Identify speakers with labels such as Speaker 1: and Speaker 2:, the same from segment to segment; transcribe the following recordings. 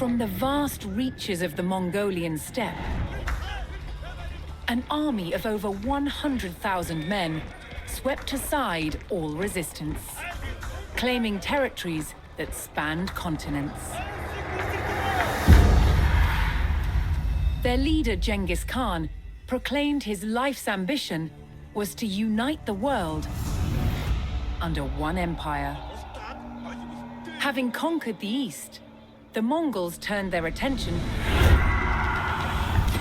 Speaker 1: From the vast reaches of the Mongolian steppe, an army of over 100,000 men swept aside all resistance, claiming territories that spanned continents. Their leader, Genghis Khan, proclaimed his life's ambition was to unite the world under one empire. Having conquered the East, the Mongols turned their attention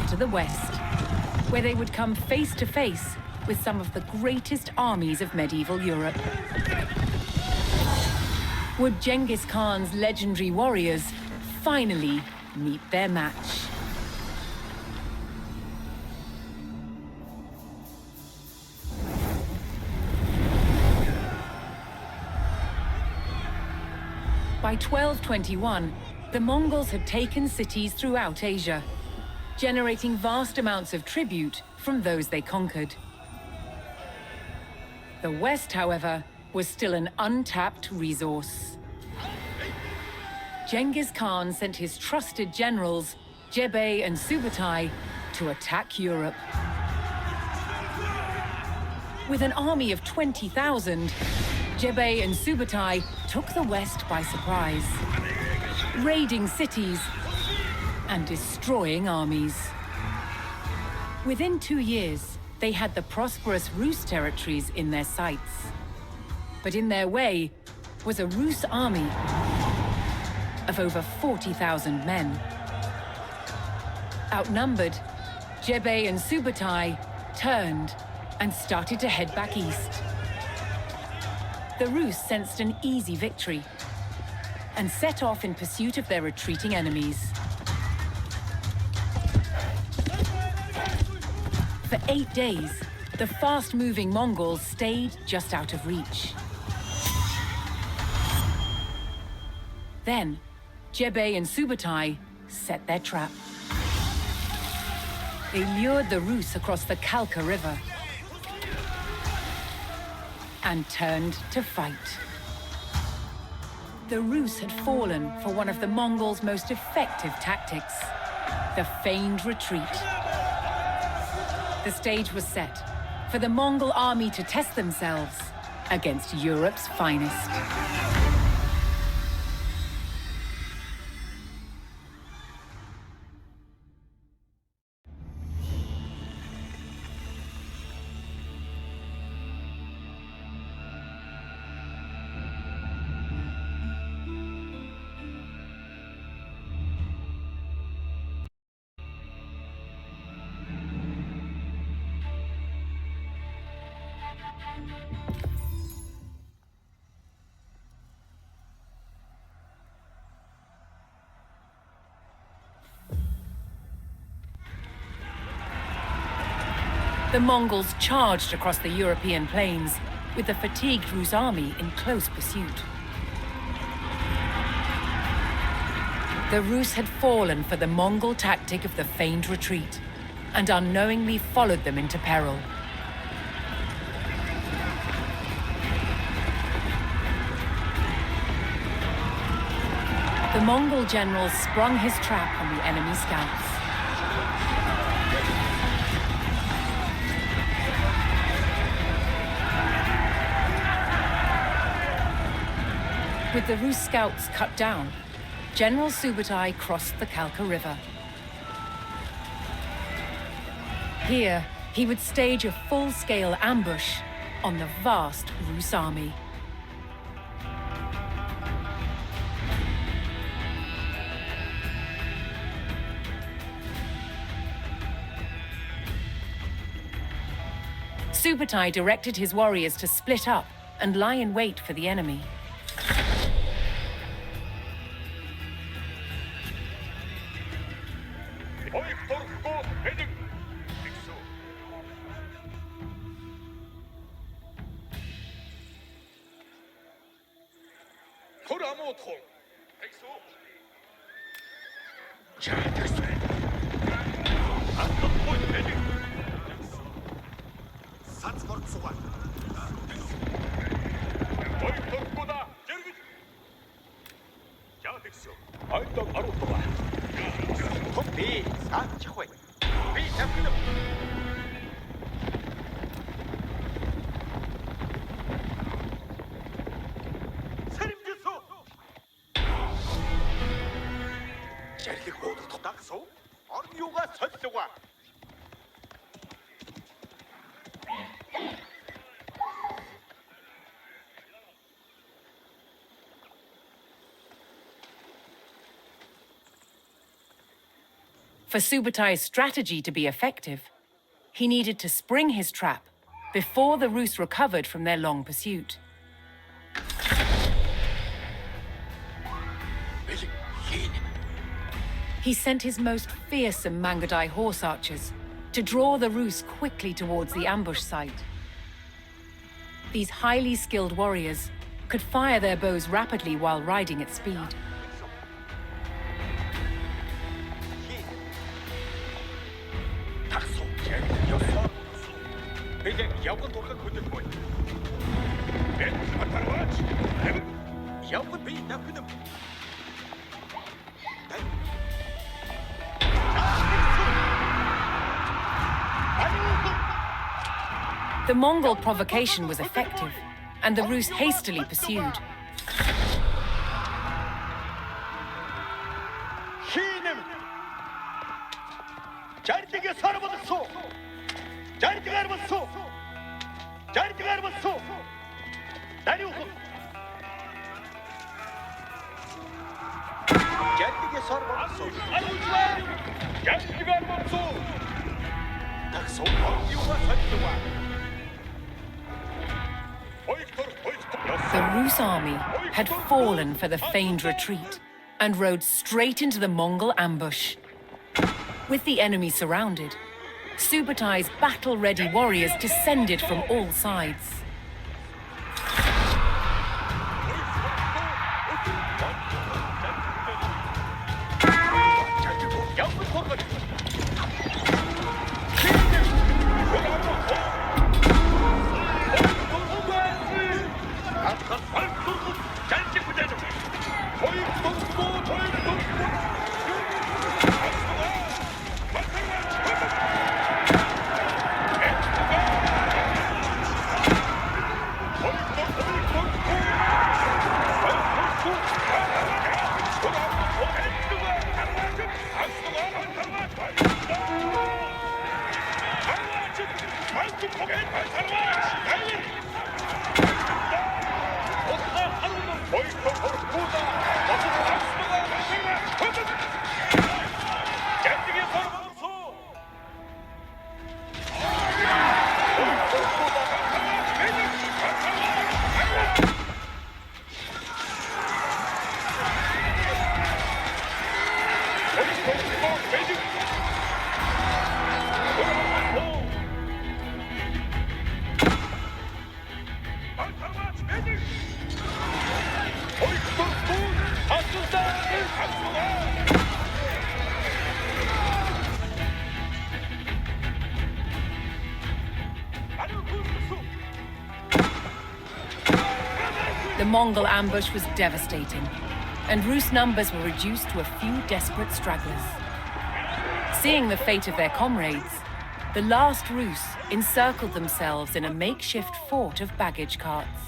Speaker 1: to the West, where they would come face to face with some of the greatest armies of medieval Europe. Would Genghis Khan's legendary warriors finally meet their match? By 1221, the Mongols had taken cities throughout Asia, generating vast amounts of tribute from those they conquered. The West, however, was still an untapped resource. Genghis Khan sent his trusted generals, Jebei and Subutai, to attack Europe. With an army of 20,000, Jebei and Subutai took the West by surprise, raiding cities and destroying armies. Within 2 years, they had the prosperous Rus territories in their sights. But in their way was a Rus army of over 40,000 men. Outnumbered, Jebei and Subutai turned and started to head back east. The Rus sensed an easy victory and set off in pursuit of their retreating enemies. For 8 days, the fast-moving Mongols stayed just out of reach. Then, Jebei and Subutai set their trap. They lured the Rus across the Kalka River and turned to fight. The Rus had fallen for one of the Mongols' most effective tactics, the feigned retreat. The stage was set for the Mongol army to test themselves against Europe's finest. The Mongols charged across the European plains, with the fatigued Rus army in close pursuit. The Rus had fallen for the Mongol tactic of the feigned retreat, and unknowingly followed them into peril. The Mongol general sprung his trap on the enemy scouts. With the Rus scouts cut down, General Subutai crossed the Kalka River. Here, he would stage a full-scale ambush on the vast Rus army. Subutai directed his warriors to split up and lie in wait for the enemy. For Subatai's strategy to be effective, he needed to spring his trap before the Rus recovered from their long pursuit. He sent his most fearsome Mangudai horse archers to draw the Rus quickly towards the ambush site. These highly skilled warriors could fire their bows rapidly while riding at speed. The Mongol provocation was effective, and the Rus hastily pursued. The Rus army had fallen for the feigned retreat and rode straight into the Mongol ambush. With the enemy surrounded, Subatai's battle-ready warriors descended from all sides. The Mongol ambush was devastating, and Rus numbers were reduced to a few desperate stragglers. Seeing the fate of their comrades, the last Rus encircled themselves in a makeshift fort of baggage carts.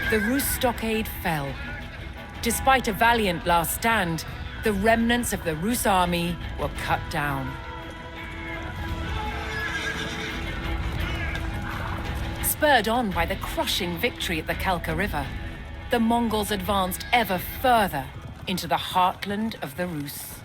Speaker 1: The Rus stockade fell. Despite a valiant last stand, the remnants of the Rus army were cut down. Spurred on by the crushing victory at the Kalka River, the Mongols advanced ever further into the heartland of the Rus.